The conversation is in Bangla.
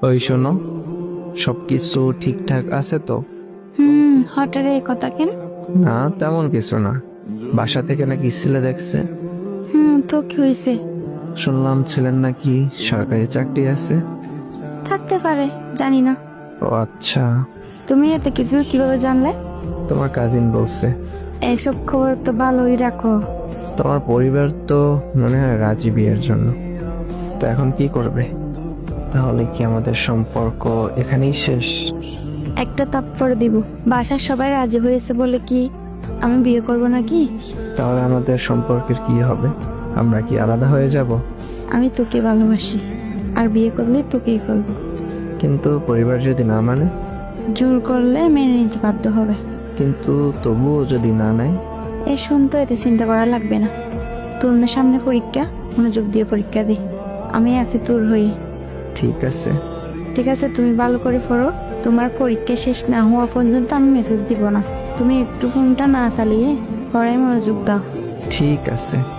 ওই শোনো, সবকিছু ঠিকঠাক আছে তো? হঠাৎ এই কথা কেন? না তেমন কিছু না। বাসা থেকে নাকি ছেলে দেখছে। তো কি হয়েছে? শুনলাম ছেলের নাকি সরকারি চাকরি আছে। থাকতে পারে, জানি না। ও আচ্ছা। তুমি এত কিছু কিভাবে জানলে? তোমার কাজিন বলছে। এইসব খবর তো ভালোই রাখো। তোমার পরিবার তো মনে হয় রাজি বিয়ের জন্য। তো এখন কি করবে? তাহলে কি আমাদের সম্পর্ক এখানেই শেষ? একটা তাপ্পর দিব। বাসার সবাই রাজি হয়েছে বলে কি আমি বিয়ে করব নাকি? তাহলে আমাদের সম্পর্কের কি হবে? আমরা কি আলাদা হয়ে যাব? আমি তোকে ভালোবাসি, আর বিয়ে করলে তোকেই করব। কিন্তু পরিবার যদি না মানে? জোর করলে মেনে নিতে বাধ্য হবে। কিন্তু তবুও যদি না নেয়? এই শুনতে এতে চিন্তা করা লাগবে না। তোর না সামনে পরীক্ষা, মনোযোগ দিয়ে পরীক্ষা দে। আমি আছি তোর হয়ে। ঠিক আছে। ঠিক আছে, তুমি ভালো করে পড়ো। তোমার পরীক্ষা শেষ না হওয়া পর্যন্ত আমি মেসেজ দিব না। তুমি একটু ফোনটা না চালিয়ে পড়ায় মনোযোগ দাও। ঠিক আছে।